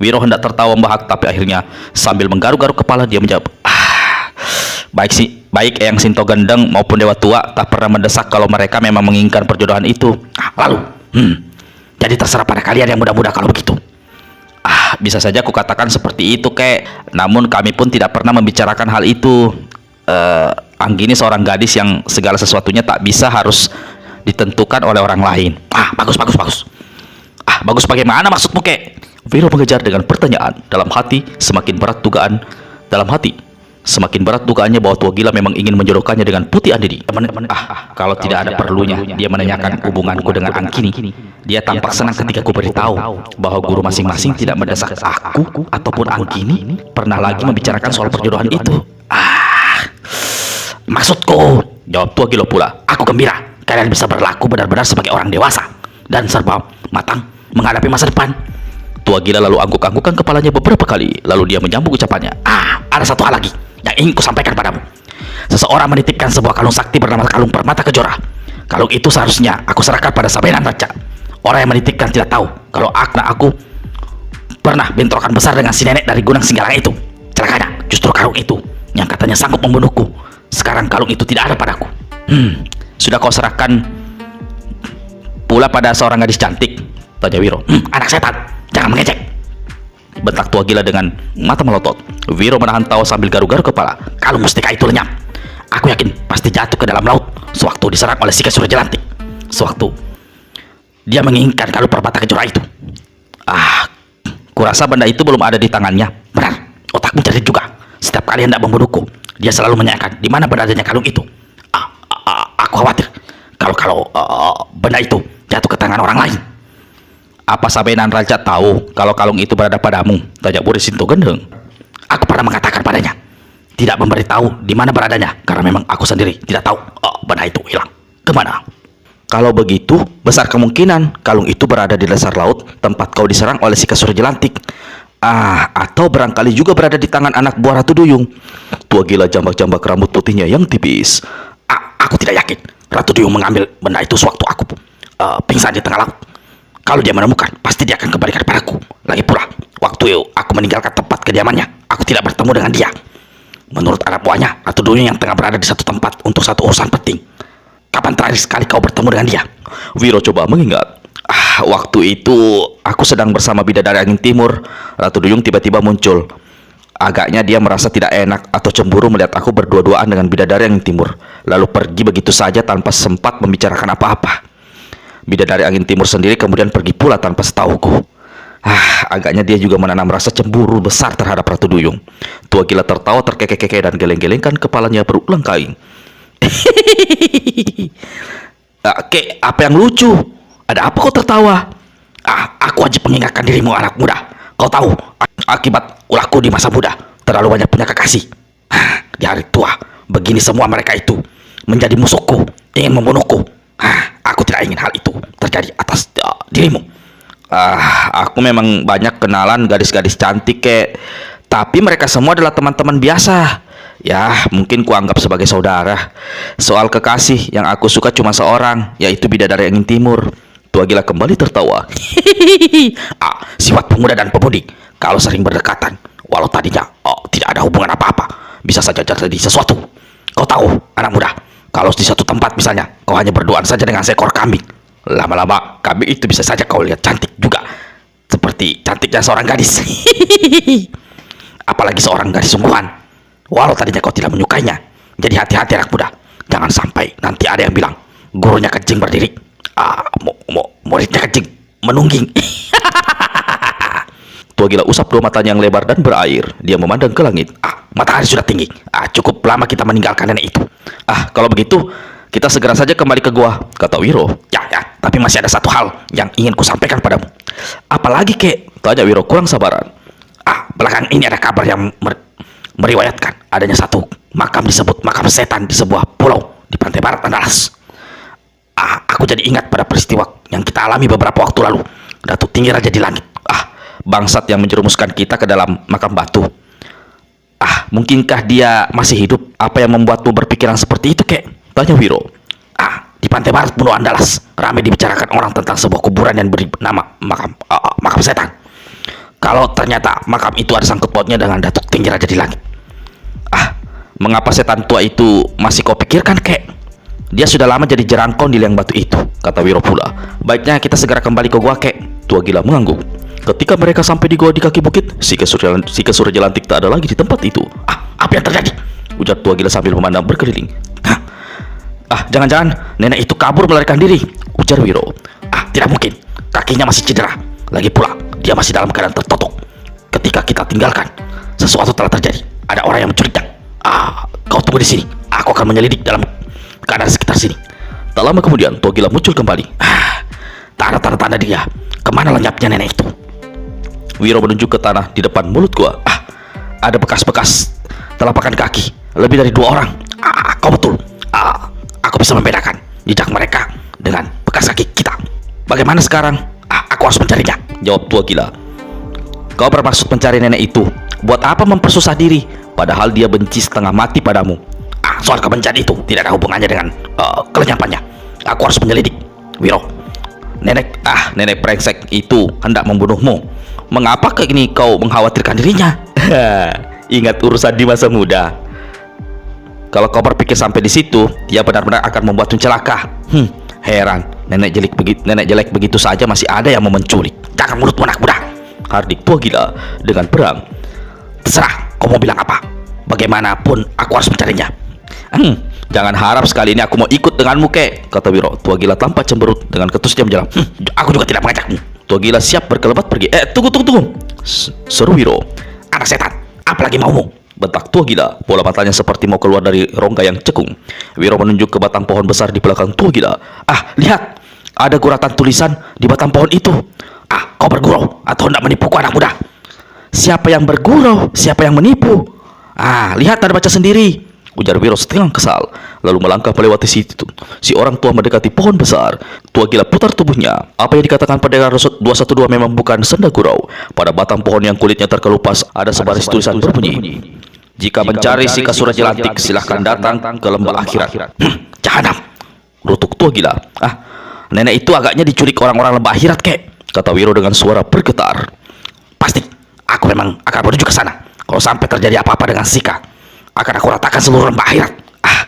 Wiro hendak tertawa membahak, tapi akhirnya sambil menggaruk-garuk kepala dia menjawab, baik sih, baik Eyang Sinto Gendeng maupun Dewa Tua tak pernah mendesak kalau mereka memang menginginkan perjodohan itu. Lalu, jadi terserah pada kalian yang muda-muda kalau begitu. Bisa saja aku katakan seperti itu, kek. Namun kami pun tidak pernah membicarakan hal itu. Anggini seorang gadis yang segala sesuatunya tak bisa harus ditentukan oleh orang lain. Bagus. Bagus bagaimana maksudmu, kek? Wiro mengejar dengan pertanyaan. Dalam hati semakin berat dugaannya bahwa tua gila memang ingin menjodohkannya dengan Putih Andini. Kalau tidak ada perlunya dia menanyakan hubunganku dengan Anggini. Dia tampak senang ketika ku beritahu bahwa guru masing-masing tidak mendesak aku ataupun Anggini pernah lagi membicarakan soal perjodohan itu. Maksudku, jawab tua gila pula, aku gembira kalian bisa berlaku benar-benar sebagai orang dewasa dan serba matang menghadapi masa depan. Tua gila lalu angguk-anggukan kepalanya beberapa kali, lalu dia menyambung ucapannya. Ada satu hal lagi yang ingin kusampaikan padamu. Seseorang menitipkan sebuah kalung sakti bernama kalung permata kejora. Kalung itu seharusnya aku serahkan pada Sabenan Raja. Orang yang menitipkan tidak tahu kalau aku pernah bentrokan besar dengan si nenek dari Gunung Singgalang itu. Celakanya justru kalung itu yang katanya sanggup membunuhku. Sekarang kalung itu tidak ada padaku. Sudah kau serahkan pula pada seorang gadis cantik? Tanya Wiro. Anak setan, jangan mengejek, bentak tua gila dengan mata melotot. Wiro menahan tawa sambil garuk-garuk kepala. Kalung mustika itu lenyap. Aku yakin pasti jatuh ke dalam laut sewaktu diserang oleh Sika Suryajelantik. Sewaktu dia menginginkan kalung permata kejora itu. Kurasa benda itu belum ada di tangannya. Benar, otakmu cerdik juga. Setiap kali hendak membunuhku, dia selalu menanyakan di mana beradanya kalung itu. Aku khawatir kalau benda itu jatuh ke tangan orang lain. Apa Sabenan Raja tahu kalau kalung itu berada padamu? Tanya Putih Sinto Gendeng. Aku pernah mengatakan padanya tidak memberitahu di mana beradanya, karena memang aku sendiri tidak tahu benda itu hilang kemana. Kalau begitu, besar kemungkinan kalung itu berada di dasar laut tempat kau diserang oleh Sika Suryajelantik. Atau barangkali juga berada di tangan anak buah Ratu Duyung. Tua gila jambak-jambak rambut putihnya yang tipis. Aku tidak yakin Ratu Duyung mengambil benda itu sewaktu aku pingsan di tengah laut. Kalau dia menemukan, pasti dia akan kembalikan padaku. Lagi pula, waktu aku meninggalkan tempat kediamannya, aku tidak bertemu dengan dia. Menurut anak buahnya, Ratu Duyung yang tengah berada di satu tempat untuk satu urusan penting. Kapan terakhir sekali kau bertemu dengan dia? Wiro coba mengingat. Waktu itu aku sedang bersama Bidadari Angin Timur. Ratu Duyung tiba-tiba muncul. Agaknya dia merasa tidak enak atau cemburu melihat aku berdua-duaan dengan Bidadari Angin Timur, lalu pergi begitu saja tanpa sempat membicarakan apa-apa. Bidadari Angin Timur sendiri kemudian pergi pula tanpa setahuku. Agaknya dia juga menanam rasa cemburu besar terhadap Ratu Duyung. Tua gila tertawa terkekeh-kekeh dan geleng-gelengkan kepalanya berulang kali. Kek, apa yang lucu? Ada apa kau tertawa? Aku wajib mengingatkan dirimu, anak muda. Kau tahu akibat ulahku di masa muda, terlalu banyak punya kekasih. Di hari tua, begini semua mereka itu menjadi musuhku, ingin membunuhku. Aku tidak ingin hal itu terjadi atas dirimu. Aku memang banyak kenalan gadis-gadis cantik, kek. Tapi mereka semua adalah teman-teman biasa. Ya, mungkin kuanggap sebagai saudara. Soal kekasih yang aku suka cuma seorang, yaitu Bidadari Angin Timur. Tua gila kembali tertawa. Sifat pemuda dan pemudi, kalau sering berdekatan, walau tadinya tidak ada hubungan apa-apa, bisa saja terjadi sesuatu. Kau tahu, anak muda, kalau di suatu tempat misalnya, kau hanya berduaan saja dengan seekor kambing, lama-lama kambing itu bisa saja kau lihat cantik juga, seperti cantiknya seorang gadis. Apalagi seorang gadis sungguhan, walau tadinya kau tidak menyukainya. Jadi hati-hati anak muda, jangan sampai nanti ada yang bilang gurunya kencing berdiri, muridnya kencing menungging. Tua gila usap dua matanya yang lebar dan berair. Dia memandang ke langit. Matahari sudah tinggi. Cukup lama kita meninggalkan nenek itu. Kalau begitu kita segera saja kembali ke gua, kata Wiro. Ya, tapi masih ada satu hal yang ingin kusampaikan padamu. Apalagi, kek? Tanya Wiro kurang sabaran. Belakangan ini ada kabar yang meriwayatkan adanya satu makam disebut makam setan di sebuah pulau di pantai barat Andalas. Aku jadi ingat pada peristiwa yang kita alami beberapa waktu lalu. Datuk Tinggi Raja di Langit, bangsat yang menjerumuskan kita ke dalam makam batu. Mungkinkah dia masih hidup? Apa yang membuatmu berpikiran seperti itu, kek? Tanya Wiro. Di pantai barat Pulau Andalas ramai dibicarakan orang tentang sebuah kuburan yang beri nama makam setan. kalau ternyata makam itu ada sangkut pautnya dengan Datuk Tinggi Raja di langit. Mengapa setan tua itu masih kau pikirkan, kek? Dia sudah lama jadi jerangkong di liang batu itu, kata Wiro pula. Baiknya kita segera kembali ke gua, kek. Tua gila mengangguk. Ketika mereka sampai di gua di kaki bukit, si Kesura Jelantik tak ada lagi di tempat itu. Apa yang terjadi? Ujar tua gila sambil memandang berkeliling. Jangan-jangan nenek itu kabur melarikan diri, ujar Wiro. Tidak mungkin, kakinya masih cedera. Lagi pula, dia masih dalam keadaan tertutup. Ketika kita tinggalkan, sesuatu telah terjadi. Ada orang yang mencurinya. Kau tunggu di sini. Aku akan menyelidik dalam keadaan sekitar sini. Tak lama kemudian, tua gila muncul kembali. Tak ada tanda-tanda dia. Kemana lenyapnya nenek itu? Wiro menunjuk ke tanah di depan mulut gua. Ada bekas-bekas telapak kaki. Lebih dari 2 orang. Kau betul. Aku bisa membedakan jejak mereka dengan bekas kaki kita. Bagaimana sekarang? Aku harus mencarinya, jawab tua gila. Kau bermaksud mencari nenek itu? Buat apa mempersusah diri? Padahal dia benci setengah mati padamu. Soal kebencian itu tidak ada hubungannya dengan kelenyapannya. Aku harus menyelidik, Wiro. Nenek brengsek itu hendak membunuhmu. Mengapa kini kau mengkhawatirkan dirinya? Ingat urusan di masa muda. Kalau kau berpikir sampai di situ, dia benar-benar akan membuatmu celaka. Heran, nenek jelek begitu saja masih ada yang mau menculik. Jangan mulutmu anak muda, hardik tua gila dengan perang. Terserah, kau mau bilang apa? Bagaimanapun, aku harus mencarinya. Jangan harap sekali ini aku mau ikut denganmu, kek, kata Wiro. Tua gila tampak cemberut dengan ketusnya menjelang. Aku juga tidak mengajakmu. Tua gila siap berkelebat pergi. Tunggu. Seru Wiro. Anak setan, apalagi maumu? Bentak tua gila. Bola matanya seperti mau keluar dari rongga yang cekung. Wiro menunjuk ke batang pohon besar di belakang tua gila. Lihat, ada guratan tulisan di batang pohon itu. Kau bergurau atau hendak menipuku, anak muda? Siapa yang bergurau? Siapa yang menipu? Lihat, ada baca sendiri, ujar Wiro setengah kesal. Lalu melangkah melewati situ. Si orang tua mendekati pohon besar. Tua gila putar tubuhnya. Apa yang dikatakan pendekar 212 memang bukan senda gurau. Pada batang pohon yang kulitnya terkelupas ada sebaris tulisan berbunyi, jika mencari si Kesura Jelantik, silahkan datang ke lembah akhirat. Jahanam, rutuk tua gila. Nenek itu agaknya diculik orang-orang lembah akhirat, kek, kata Wiro dengan suara bergetar. Pasti, aku memang akan menuju ke sana. Kalau sampai terjadi apa-apa dengan Sika, akan aku ratakan seluruh lembah akhirat.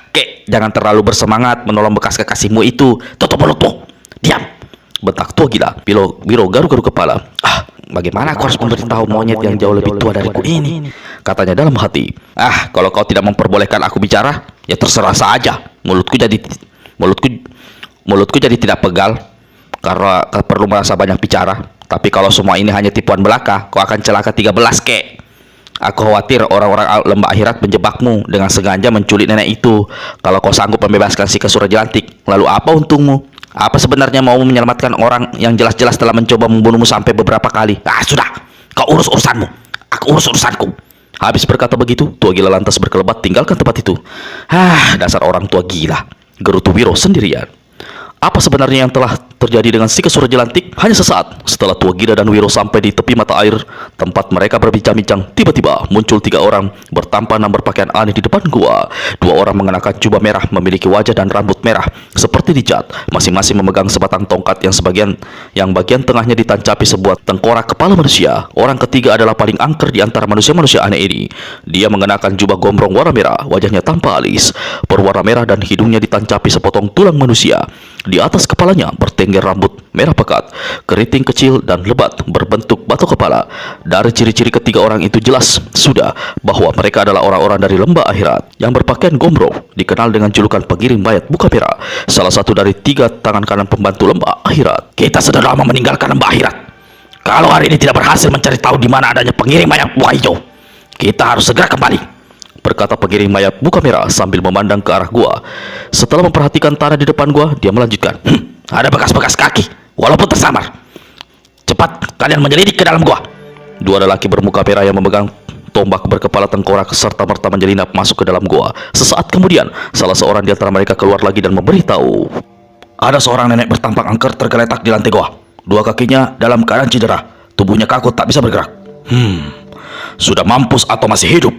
Kek, jangan terlalu bersemangat menolong bekas kekasihmu itu. Tutup mulutmu. Diam, bentak tua gila. Wiro garuk-garuk kepala. Bagaimana aku harus memberitahu monyet yang jauh lebih tua dariku ini? Katanya dalam hati. Kalau kau tidak memperbolehkan aku bicara, ya terserah saja. Mulutku jadi tidak pegal karena perlu merasa banyak bicara. Tapi kalau semua ini hanya tipuan belaka, kau akan celaka 13, kek. Aku khawatir orang-orang lembah akhirat menjebakmu dengan sengaja menculik nenek itu. Kalau kau sanggup membebaskan si Kesura Jelantik, lalu apa untungmu? Apa sebenarnya mau menyelamatkan orang yang jelas-jelas telah mencoba membunuhmu sampai beberapa kali? Sudah, kau urus urusanmu, aku urus urusanku. Habis berkata begitu, tua gila lantas berkelebat tinggalkan tempat itu. Dasar orang tua gila, gerutu Wiro sendirian. Apa sebenarnya yang telah terjadi dengan si Kesura Jelantik? Hanya sesaat setelah tua gila dan Wiro sampai di tepi mata air tempat mereka berbincang-bincang, tiba-tiba muncul 3 orang bertampan dan berpakaian aneh di depan gua. 2 orang mengenakan jubah merah, memiliki wajah dan rambut merah seperti dicat, masing-masing memegang sebatang tongkat yang bagian tengahnya ditancapi sebuah tengkorak kepala manusia. Orang ketiga adalah paling angker di antara manusia-manusia aneh ini. Dia mengenakan jubah gombrong warna merah, wajahnya tanpa alis, berwarna merah dan hidungnya ditancapi sepotong tulang manusia. Di atas kepalanya bertengger rambut merah pekat, keriting kecil dan lebat berbentuk batu kepala. Dari ciri-ciri ketiga orang itu jelas sudah bahwa mereka adalah orang-orang dari lembah akhirat yang berpakaian gombrong, dikenal dengan julukan pengiring mayat buka merah, salah satu dari 3 tangan kanan pembantu lembah akhirat. Kita sudah lama meninggalkan lembah akhirat. Kalau hari ini tidak berhasil mencari tahu di mana adanya pengiring mayat buka hijau, kita harus segera kembali, berkata pengiring mayat buka merah sambil memandang ke arah gua. Setelah memperhatikan tanah di depan gua, dia melanjutkan, ada bekas-bekas kaki, walaupun tersamar. Cepat kalian menyelidik ke dalam gua. 2 lelaki bermuka merah yang memegang tombak berkepala tengkorak serta merta menyelinap masuk ke dalam gua. Sesaat kemudian, salah seorang di antara mereka keluar lagi dan memberitahu, ada seorang nenek bertampang angker tergeletak di lantai gua. 2 kakinya dalam keadaan cedera, tubuhnya kaku tak bisa bergerak. Sudah mampus atau masih hidup?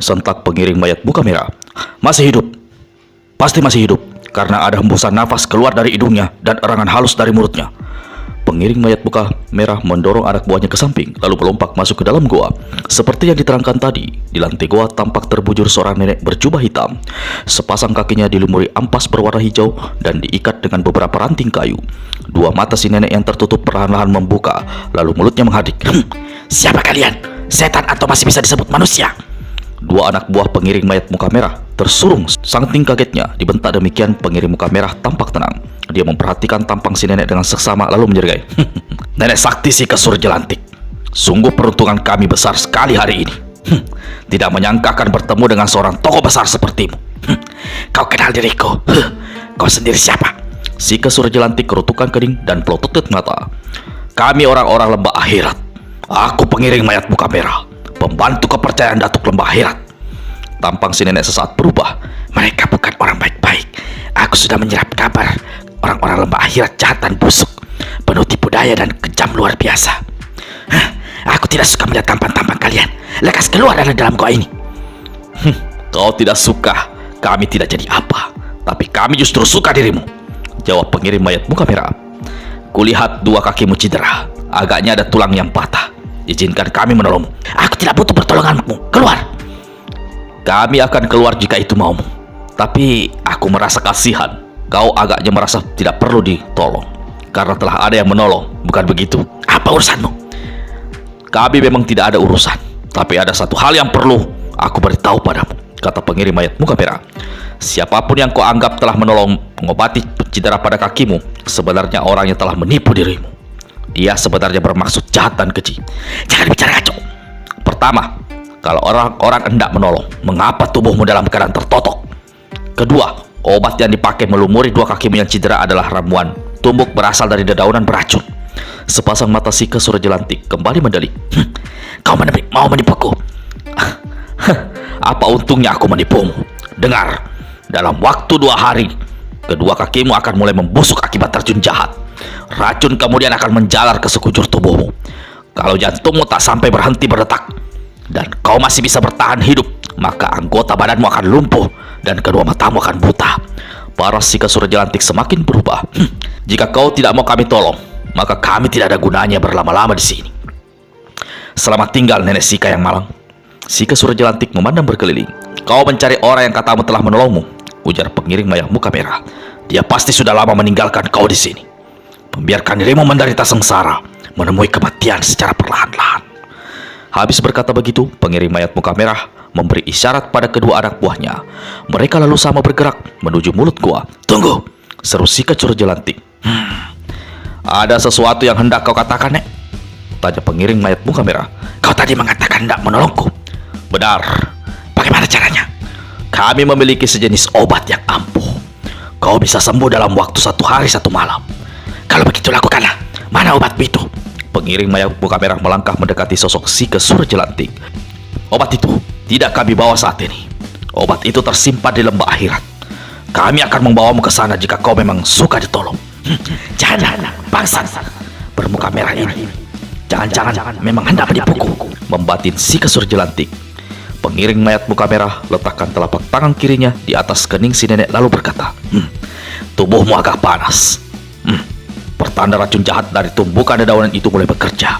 Sentak pengiring mayat buka merah. Masih hidup. Pasti masih hidup, karena ada hembusan nafas keluar dari hidungnya dan erangan halus dari mulutnya. Pengiring mayat muka merah mendorong anak buahnya ke samping, lalu melompat masuk ke dalam goa. Seperti yang diterangkan tadi, di lantai goa tampak terbujur seorang nenek berjubah hitam. Sepasang kakinya dilumuri ampas berwarna hijau dan diikat dengan beberapa ranting kayu. Dua mata si nenek yang tertutup perlahan-lahan membuka, lalu mulutnya menghadik. Siapa kalian? Setan atau masih bisa disebut manusia? Dua anak buah pengiring mayat muka merah tersurung. Saking kagetnya, dibentak demikian pengiring muka merah tampak tenang. Dia memperhatikan tampang si nenek dengan seksama lalu menjergai. Nenek sakti si Kesur Jelantik. Sungguh peruntungan kami besar sekali hari ini. Tidak menyangka akan bertemu dengan seorang tokoh besar sepertimu. Kau kenal diriku? Kau sendiri siapa? Si Kesur Jelantik kerutukan kening dan pelotot mata. Kami orang-orang lembah akhirat. Aku pengiring mayat muka merah, pembantu kepercayaan Datuk Lembah Akhirat. Tampang si nenek sesaat berubah. Mereka bukan orang baik-baik. Aku sudah menyerap kabar orang-orang Lembah Akhirat jahat dan busuk, penuh tipu daya dan kejam luar biasa. Aku tidak suka melihat tampang-tampang kalian. Lekas keluar dari dalam gua ini. Kau tidak suka, kami tidak jadi apa. Tapi kami justru suka dirimu, jawab pengiring mayat muka merah. Kulihat dua kakimu cedera, agaknya ada tulang yang patah. Izinkan kami menolongmu. Aku tidak butuh pertolonganmu. Keluar. Kami akan keluar jika itu maumu. Tapi aku merasa kasihan. Kau agaknya merasa tidak perlu ditolong karena telah ada yang menolong, bukan begitu? Apa urusanmu? Kami memang tidak ada urusan, tapi ada satu hal yang perlu aku beritahu padamu, kata pengiring mayat muka merah. Siapapun yang kau anggap telah menolong mengobati cedera pada kakimu, sebenarnya orang yang telah menipu dirimu. Dia sebenarnya bermaksud jahat dan keji. Jangan bicara kacau. Pertama, kalau orang-orang hendak menolong, mengapa tubuhmu dalam keadaan tertotok? Kedua, obat yang dipakai melumuri dua kakimu yang cedera adalah ramuan tumbuk berasal dari dedaunan beracun. Sepasang mata si Kesur Jelantik kembali mendelik. Kau mau menipuku? Apa untungnya aku menipumu? Dengar, dalam waktu 2 hari, kedua kakimu akan mulai membusuk akibat terjun jahat. Racun kemudian akan menjalar ke sekujur tubuhmu. Kalau jantungmu tak sampai berhenti berdetak dan kau masih bisa bertahan hidup, maka anggota badanmu akan lumpuh dan kedua matamu akan buta. Paras si Kesur Jelantik semakin berubah. Jika kau tidak mau kami tolong, maka kami tidak ada gunanya berlama-lama di sini. Selamat tinggal nenek Sika yang malang. Si Kesur Jelantik memandang berkeliling. Kau mencari orang yang katamu telah menolongmu, ujar pengiring mayat muka merah. Dia pasti sudah lama meninggalkan kau di sini, membiarkan dirimu menderita sengsara, menemui kematian secara perlahan-lahan. Habis berkata begitu, pengiring mayat muka merah memberi isyarat pada kedua anak buahnya. Mereka lalu sama bergerak menuju mulut gua. Tunggu, seru si Kesur Jelantik. Ada sesuatu yang hendak kau katakan, Nek? Tanya pengiring mayat muka merah. Kau tadi mengatakan hendak menolongku. Benar. Bagaimana caranya? Kami memiliki sejenis obat yang ampuh. Kau bisa sembuh dalam waktu 1 hari 1 malam. Kalau begitu lakukanlah. Mana obatmu itu? Pengiring mayat muka merah melangkah mendekati sosok si Kesur Jelantik. Obat itu tidak kami bawa saat ini. Obat itu tersimpan di lembah akhirat. Kami akan membawamu ke sana jika kau memang suka ditolong. Jangan, bangsat bermuka merah ini. Jangan-jangan memang hendak menipuku, membatin si Kesur Jelantik. Pengiring mayat muka merah letakkan telapak tangan kirinya di atas kening si nenek lalu berkata, tubuhmu agak panas. Pertanda racun jahat dari tumbukan dedaunan itu mulai bekerja.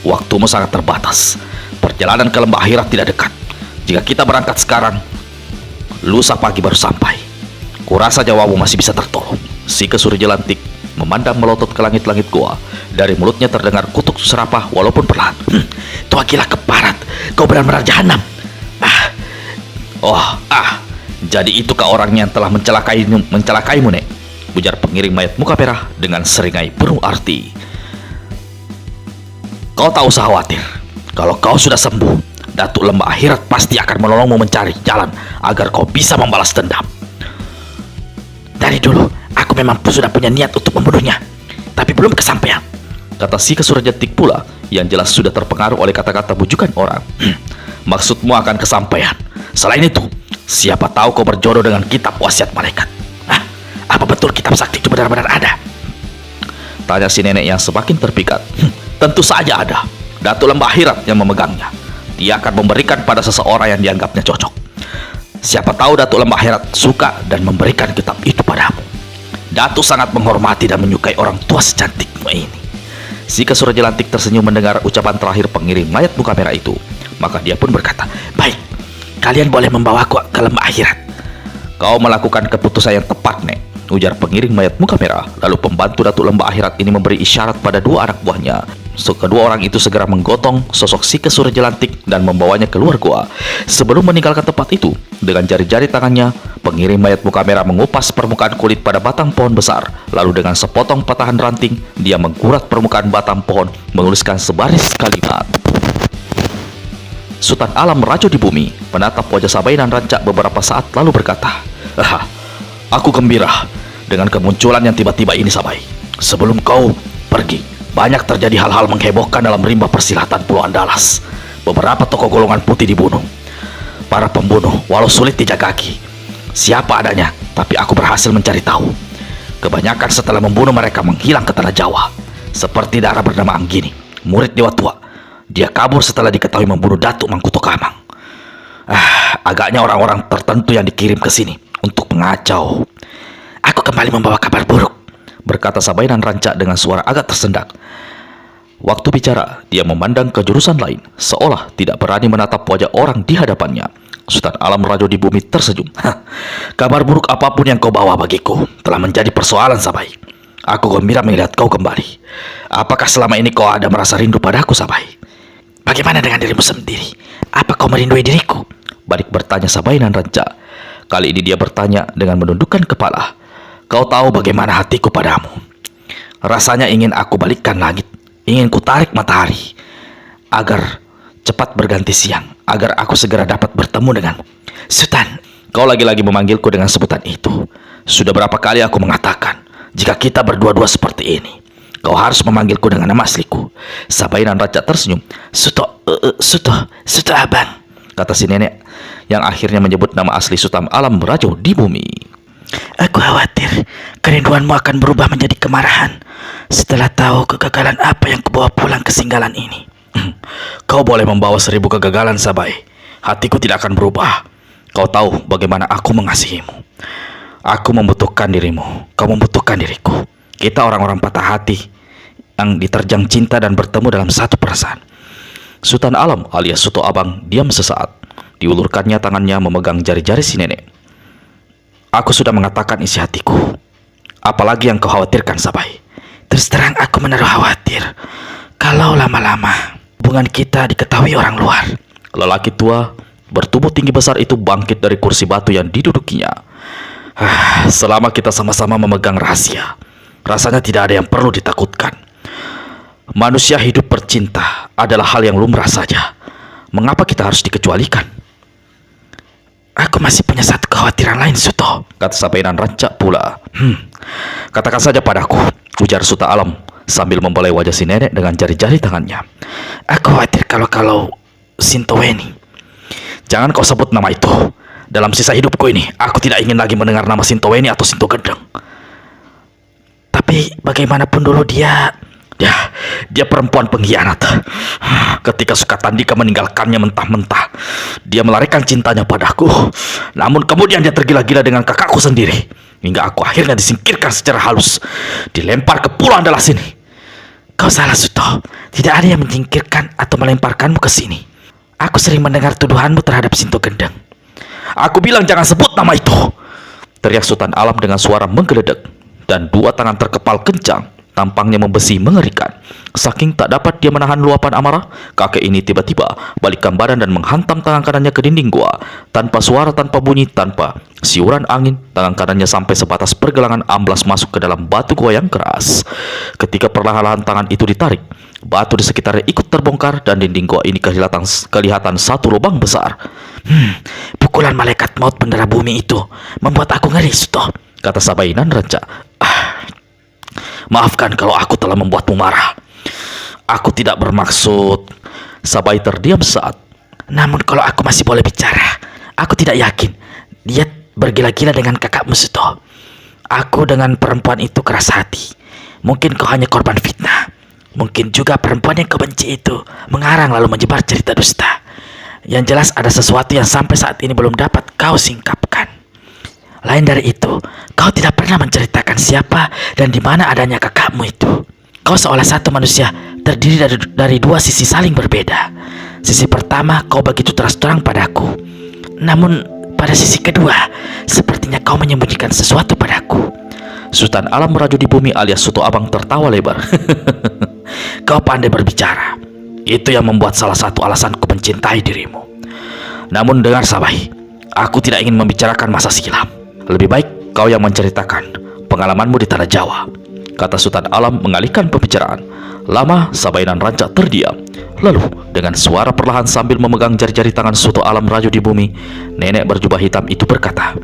Waktumu sangat terbatas. Perjalanan ke lembah akhirat tidak dekat. Jika kita berangkat sekarang, lusa pagi baru sampai. Kurasa jawamu masih bisa tertolong. Si Kesur Jelantik memandang melotot ke langit-langit goa. Dari mulutnya terdengar kutuk serapah walaupun perlahan. Tua gila keparat, kau benar-benar jahanam. Jadi itukah orangnya yang telah mencelakaimu, Nek? Ujar pengiring mayat muka merah dengan seringai penuh arti. Kau tak usah khawatir. Kalau kau sudah sembuh, Datuk Lembah Akhirat pasti akan menolongmu mencari jalan agar kau bisa membalas dendam. Dari dulu, aku memang sudah punya niat untuk membunuhnya, tapi belum kesampaian, kata si Kesur Jelantik pula, yang jelas sudah terpengaruh oleh kata-kata bujukan orang. Maksudmu akan kesampaian. Selain itu, siapa tahu kau berjodoh dengan kitab wasiat malaikat. Apa betul kitab sakti itu benar-benar ada? Tanya si nenek yang semakin terpikat. Tentu saja ada. Datuk Lembah Akhirat yang memegangnya. Dia akan memberikan pada seseorang yang dianggapnya cocok. Siapa tahu Datuk Lembah Akhirat suka dan memberikan kitab itu padamu. Datuk sangat menghormati dan menyukai orang tua secantikmu ini. Si Kesura Jelantik tersenyum mendengar ucapan terakhir pengiring mayat muka merah itu. Maka dia pun berkata, "Baik, kalian boleh membawaku ke lembah akhirat." "Kau melakukan keputusan yang tepat, Nek," ujar pengiring mayat muka merah. Lalu pembantu Datuk Lembah Akhirat ini memberi isyarat pada dua anak buahnya. Kedua orang itu segera menggotong sosok si Kesura Jelantik dan membawanya keluar gua. Sebelum meninggalkan tempat itu, dengan jari-jari tangannya, pengiring mayat muka merah mengupas permukaan kulit pada batang pohon besar. Lalu dengan sepotong patahan ranting, dia mengkurat permukaan batang pohon, menuliskan sebaris kalimat. Sultan Alam Rajo di bumi menatap wajah Sabainan Rancak beberapa saat lalu berkata, "Aku gembira dengan kemunculan yang tiba-tiba ini, Sabai. Sebelum kau pergi, banyak terjadi hal-hal menghebohkan dalam rimba persilatan Pulau Andalas. Beberapa tokoh golongan putih dibunuh. Para pembunuh, walau sulit dijagaki siapa adanya, tapi aku berhasil mencari tahu. Kebanyakan setelah membunuh mereka menghilang ke tanah Jawa. Seperti Dara bernama Anggini, murid Dewa Tua. Dia kabur setelah diketahui membunuh Datuk Mangkuto Kamang. Agaknya orang-orang tertentu yang dikirim ke sini untuk mengacau." "Aku kembali membawa kabar buruk," berkata Sabainan Rancak dengan suara agak tersendak. Waktu bicara, dia memandang ke jurusan lain, seolah tidak berani menatap wajah orang di hadapannya. Sultan Alam Rajo di bumi tersenyum. "Kabar buruk apapun yang kau bawa bagiku telah menjadi persoalan, Sabai. Aku gembira melihat kau kembali. Apakah selama ini kau ada merasa rindu padaku, Sabai?" "Bagaimana dengan dirimu sendiri? Apa kau merindui diriku?" balik bertanya Sabainan Rancak. Kali ini dia bertanya dengan menundukkan kepala. "Kau tahu bagaimana hatiku padamu. Rasanya ingin aku balikkan langit, ingin ku tarik matahari, agar cepat berganti siang, agar aku segera dapat bertemu denganmu." "Sultan, kau lagi-lagi memanggilku dengan sebutan itu. Sudah berapa kali aku mengatakan, jika kita berdua-dua seperti ini, kau harus memanggilku dengan nama asliku." Sabainan Rancak tersenyum. Suto abang," kata si nenek, yang akhirnya menyebut nama asli Sultan Alam Rajo di bumi. "Aku khawatir kerinduanmu akan berubah menjadi kemarahan setelah tahu kegagalan apa yang kubawa pulang ke Singgalan ini." "Kau boleh membawa 1000 kegagalan, Sabai. Hatiku tidak akan berubah. Kau tahu bagaimana aku mengasihimu. Aku membutuhkan dirimu, kau membutuhkan diriku. Kita orang-orang patah hati yang diterjang cinta dan bertemu dalam satu perasaan." Sultan Alam alias Suto Abang diam sesaat. Diulurkannya tangannya memegang jari-jari si nenek. "Aku sudah mengatakan isi hatiku. Apalagi yang kau khawatirkan, Sabai?" "Terus terang aku menaruh khawatir kalau lama-lama hubungan kita diketahui orang luar." Lelaki tua bertubuh tinggi besar itu bangkit dari kursi batu yang didudukinya. "Selama kita sama-sama memegang rahasia, rasanya tidak ada yang perlu ditakutkan. Manusia hidup bercinta adalah hal yang lumrah saja. Mengapa kita harus dikecualikan?" "Aku masih punya satu kekhawatiran lain, Suto," kata Sabainan Rancak pula. Katakan saja padaku," ujar Suta Alam sambil membelai wajah si nenek dengan jari-jari tangannya. "Aku khawatir kalau Sintoweni." "Jangan kau sebut nama itu. Dalam sisa hidupku ini, aku tidak ingin lagi mendengar nama Sintoweni atau Sinto Gendeng." "Tapi bagaimanapun dulu dia perempuan pengkhianat. Ketika Sukatandika meninggalkannya mentah-mentah, dia melarikan cintanya padaku. Namun kemudian dia tergila-gila dengan kakakku sendiri, hingga aku akhirnya disingkirkan secara halus, dilempar ke Pulau Andalas ini." "Kau salah, Suto. Tidak ada yang menyingkirkan atau melemparkanmu ke sini. Aku sering mendengar tuduhanmu terhadap Sinto Gendeng." "Aku bilang jangan sebut nama itu," teriak Sultan Alam dengan suara menggeledek, dan dua tangan terkepal kencang, tampangnya membesi mengerikan. Saking tak dapat dia menahan luapan amarah, kakek ini tiba-tiba balikkan badan dan menghantam tangan kanannya ke dinding gua. Tanpa suara, tanpa bunyi, tanpa siuran angin, tangan kanannya sampai sebatas pergelangan amblas masuk ke dalam batu gua yang keras. Ketika perlahan-lahan tangan itu ditarik, batu di sekitarnya ikut terbongkar dan dinding gua ini kelihatan satu lubang besar. "Pukulan malaikat maut bendera bumi itu membuat aku ngeri, Suto," kata Sabainan Rancak. "Maafkan kalau aku telah membuatmu marah. Aku tidak bermaksud." Sabai terdiam sesaat. "Namun kalau aku masih boleh bicara, aku tidak yakin dia bergila-gila dengan kakakmu, Suto. Aku dengan perempuan itu keras hati. Mungkin kau hanya korban fitnah. Mungkin juga perempuan yang kau benci itu mengarang lalu menyebar cerita dusta. Yang jelas ada sesuatu yang sampai saat ini belum dapat kau singkapkan. Lain dari itu, kau tidak pernah menceritakan siapa dan di mana adanya kakakmu itu. Kau seolah satu manusia terdiri dari dua sisi saling berbeda. Sisi pertama, kau begitu terus terang padaku. Namun pada sisi kedua, sepertinya kau menyembunyikan sesuatu padaku. Sultan Alam Raju di Bumi alias Soto Abang tertawa lebar. Kau pandai berbicara. Itu yang membuat salah satu alasanku mencintai dirimu. Namun dengar Sabai, aku tidak ingin membicarakan masa silam. Lebih baik kau yang menceritakan pengalamanmu di Tanah Jawa, kata Sultan Alam mengalihkan pembicaraan. Lama Sabai dan Ranca terdiam. Lalu dengan suara perlahan sambil memegang jari-jari tangan Soto Alam Raju di Bumi, nenek berjubah hitam itu berkata,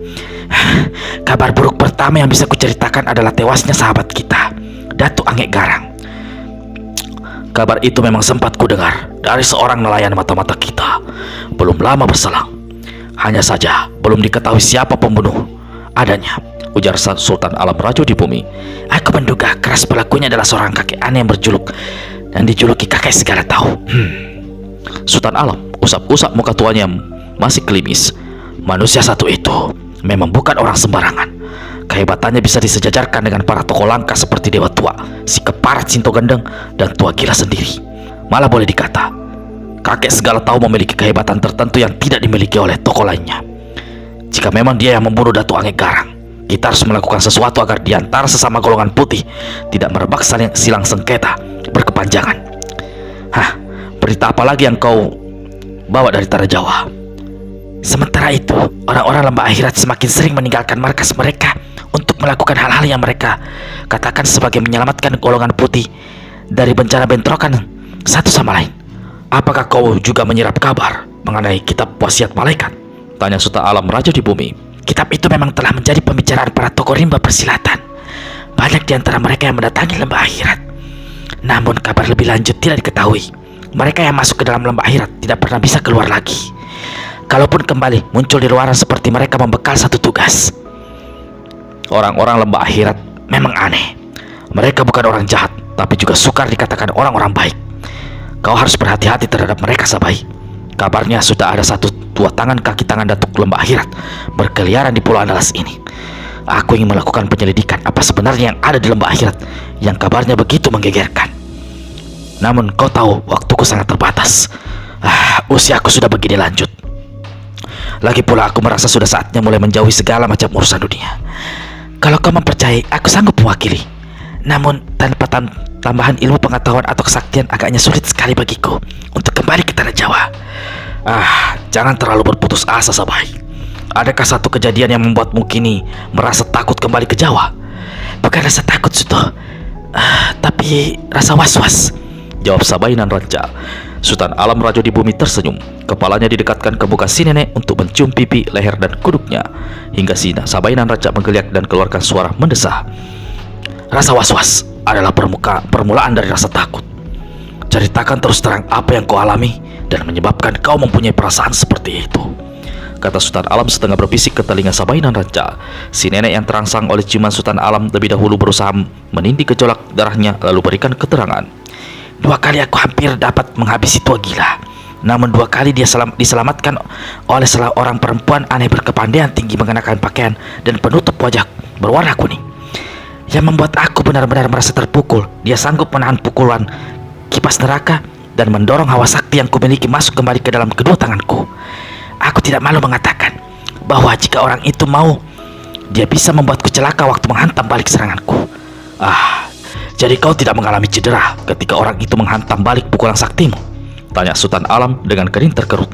kabar buruk pertama yang bisa kuceritakan adalah tewasnya sahabat kita, Datuk Angek Garang. Kabar itu memang sempat kudengar dari seorang nelayan mata-mata kita belum lama berselang. Hanya saja belum diketahui siapa pembunuh adanya, ujar Sultan Alam Raju di Bumi. Aku menduga keras pelakunya adalah seorang kakek aneh yang berjuluk dan dijuluki kakek segala tahu. Sultan Alam usap-usap muka tuanya yang masih klimis. Manusia satu itu memang bukan orang sembarangan. Kehebatannya bisa disejajarkan dengan para tokoh langka seperti Dewa Tua, si Keparat Sinto Gendeng, dan Tua Gila sendiri. Malah boleh dikata, kakek segala tahu memiliki kehebatan tertentu yang tidak dimiliki oleh tokoh lainnya. Jika memang dia yang membunuh Datuk Angek Garang, kita harus melakukan sesuatu agar di antara sesama golongan putih tidak merebak silang sengketa berkepanjangan. Berita apa lagi yang kau bawa dari Tanah Jawa? Sementara itu, orang-orang lembah akhirat semakin sering meninggalkan markas mereka untuk melakukan hal-hal yang mereka katakan sebagai menyelamatkan golongan putih dari bencana bentrokan satu sama lain. Apakah kau juga menyerap kabar mengenai kitab wasiat malaikat? Tanya Sultan Alam Raju di Bumi. Kitab itu memang telah menjadi pembicaraan para tokoh rimba persilatan. Banyak di antara mereka yang mendatangi lembah akhirat. Namun kabar lebih lanjut tidak diketahui. Mereka yang masuk ke dalam lembah akhirat tidak pernah bisa keluar lagi. Kalaupun kembali muncul di luaran seperti mereka membekal satu tugas. Orang-orang lembah akhirat memang aneh. Mereka bukan orang jahat, tapi juga sukar dikatakan orang-orang baik. Kau harus berhati-hati terhadap mereka, Sabai. Kabarnya sudah ada satu dua tangan kaki tangan Datuk lembah akhirat berkeliaran di Pulau Andalas ini. Aku ingin melakukan penyelidikan apa sebenarnya yang ada di lembah akhirat yang kabarnya begitu menggegerkan. Namun kau tahu waktuku sangat terbatas. Usiaku sudah begini lanjut. Lagi pula aku merasa sudah saatnya mulai menjauhi segala macam urusan dunia. Kalau kau mempercayai, aku sanggup mewakili. Namun tanpa tambahan ilmu pengetahuan atau kesaktian agaknya sulit sekali bagiku untuk kembali ke Tanah Jawa. Jangan terlalu berputus asa, Sabai. Adakah satu kejadian yang membuatmu kini merasa takut kembali ke Jawa? Bukan rasa takut, Suto, tapi rasa was-was, jawab Sabai nan Ranca. Sultan Alam Raju di Bumi tersenyum. Kepalanya didekatkan ke muka si nenek untuk mencium pipi, leher, dan kuduknya. Hingga si Sabai nan Ranca menggeliat dan keluarkan suara mendesah. Rasa was-was adalah permulaan dari rasa takut. Ceritakan terus terang apa yang kau alami dan menyebabkan kau mempunyai perasaan seperti itu, kata Sultan Alam setengah berbisik ke telinga Sabai nan Ranca. Si nenek yang terangsang oleh ciuman Sultan Alam lebih dahulu berusaha menindih gejolak darahnya lalu berikan keterangan. 2 kali aku hampir dapat menghabisi Tua Gila. Namun 2 kali dia diselamatkan oleh seorang perempuan aneh berkepandaian tinggi mengenakan pakaian dan penutup wajah berwarna kuning. Yang membuat aku benar-benar merasa terpukul, dia sanggup menahan pukulan kipas neraka dan mendorong hawa sakti yang kumiliki masuk kembali ke dalam kedua tanganku. Aku tidak malu mengatakan bahwa jika orang itu mau, dia bisa membuatku celaka waktu menghantam balik seranganku. Jadi kau tidak mengalami cedera ketika orang itu menghantam balik pukulan saktimu? Tanya Sultan Alam dengan kening terkerut.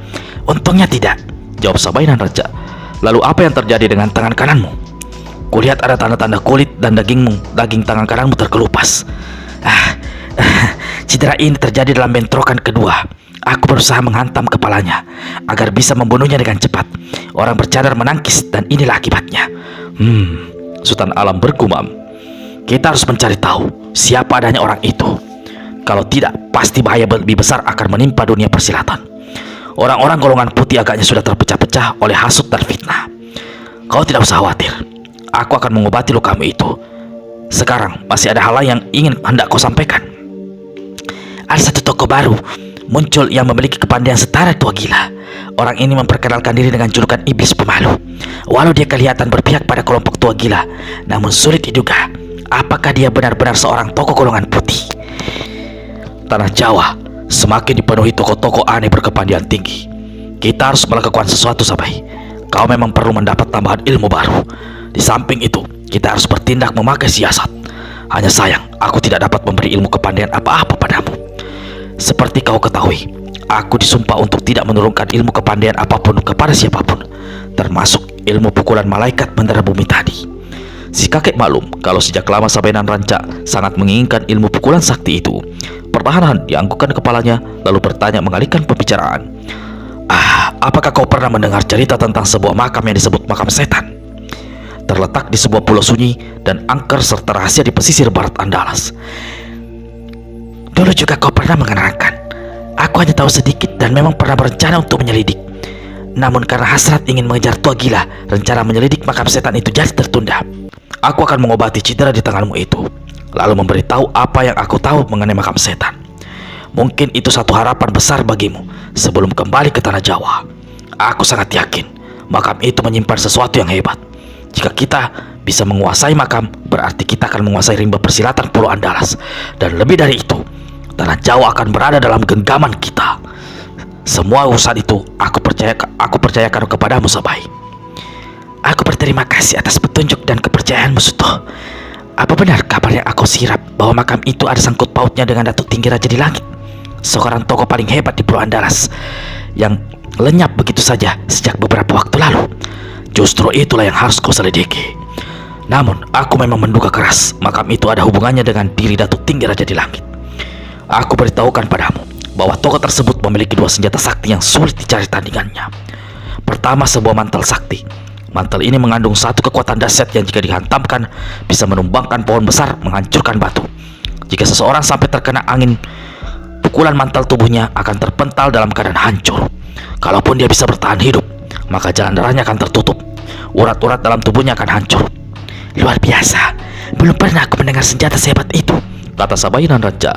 Untungnya tidak, jawab Sabai nan Ranca. Lalu apa yang terjadi dengan tangan kananmu? Kulihat ada tanda-tanda kulit dan daging tangan kananmu terkelupas. Cedera ini terjadi dalam bentrokan kedua. Aku berusaha menghantam kepalanya agar bisa membunuhnya dengan cepat. Orang bercadar menangkis dan inilah akibatnya. Sultan Alam bergumam. Kita harus mencari tahu siapa adanya orang itu. Kalau tidak, pasti bahaya lebih besar akan menimpa dunia persilatan. Orang-orang golongan putih agaknya sudah terpecah-pecah oleh hasut dan fitnah. Kau tidak usah khawatir. Aku akan mengobati lukamu itu. Sekarang masih ada hal lain yang hendak kau sampaikan. Ada satu tokoh baru muncul yang memiliki kepandaian setara Tua Gila. Orang ini memperkenalkan diri dengan julukan Iblis Pemalu. Walau dia kelihatan berpihak pada kelompok Tua Gila, namun sulit diduga apakah dia benar-benar seorang tokoh golongan putih. Tanah Jawa semakin dipenuhi tokoh-tokoh aneh berkepandian tinggi. Kita harus melakukan sesuatu, Sabai. Kau memang perlu mendapat tambahan ilmu baru. Di samping itu, kita harus bertindak memakai siasat. Hanya sayang, aku tidak dapat memberi ilmu kepandian apa-apa padamu. Seperti kau ketahui, aku disumpah untuk tidak menurunkan ilmu kepandian apapun kepada siapapun, termasuk ilmu pukulan malaikat bendera bumi tadi. Si kakek maklum kalau sejak lama Sabainan Ranca sangat menginginkan ilmu pukulan sakti itu. Perlahan dianggukkan kepalanya lalu bertanya mengalihkan pembicaraan. Apakah kau pernah mendengar cerita tentang sebuah makam yang disebut makam setan? Terletak di sebuah pulau sunyi dan angker serta rahasia di pesisir barat Andalas. Dulu juga kau pernah mengenalkan. Aku hanya tahu sedikit dan memang pernah berencana untuk menyelidik. Namun karena hasrat ingin mengejar tua gila, rencana menyelidik makam setan itu jadi tertunda. Aku akan mengobati cedera di tanganmu itu, lalu memberitahu apa yang aku tahu mengenai makam setan. Mungkin itu satu harapan besar bagimu sebelum kembali ke tanah Jawa. Aku sangat yakin makam itu menyimpan sesuatu yang hebat. Jika kita bisa menguasai makam, berarti kita akan menguasai rimba persilatan Pulau Andalas. Dan lebih dari itu, tanah Jawa akan berada dalam genggaman kita. Semua urusan itu aku percayakan kepadamu, Sabai. Aku berterima kasih atas petunjuk dan kepercayaanmu, Suto. Apa benar kabar yang aku sirap bahwa makam itu ada sangkut pautnya dengan Datuk Tinggi Raja di Langit, seorang tokoh paling hebat di Pulau Andalas yang lenyap begitu saja sejak beberapa waktu lalu? Justru itulah yang harus kau selidiki. Namun aku memang menduga keras makam itu ada hubungannya dengan diri Datuk Tinggi Raja di Langit. Aku beritahukan padamu bahwa tokoh tersebut memiliki dua senjata sakti yang sulit dicari tandingannya. Pertama, sebuah mantel sakti. Mantel ini mengandung satu kekuatan dahsyat yang jika dihantamkan bisa menumbangkan pohon besar, menghancurkan batu. Jika seseorang sampai terkena angin, pukulan mantel tubuhnya akan terpental dalam keadaan hancur. Kalaupun dia bisa bertahan hidup, maka jalan darahnya akan tertutup. Urat-urat dalam tubuhnya akan hancur. Luar biasa, belum pernah aku mendengar senjata sehebat itu, kata Sabainan Ranca.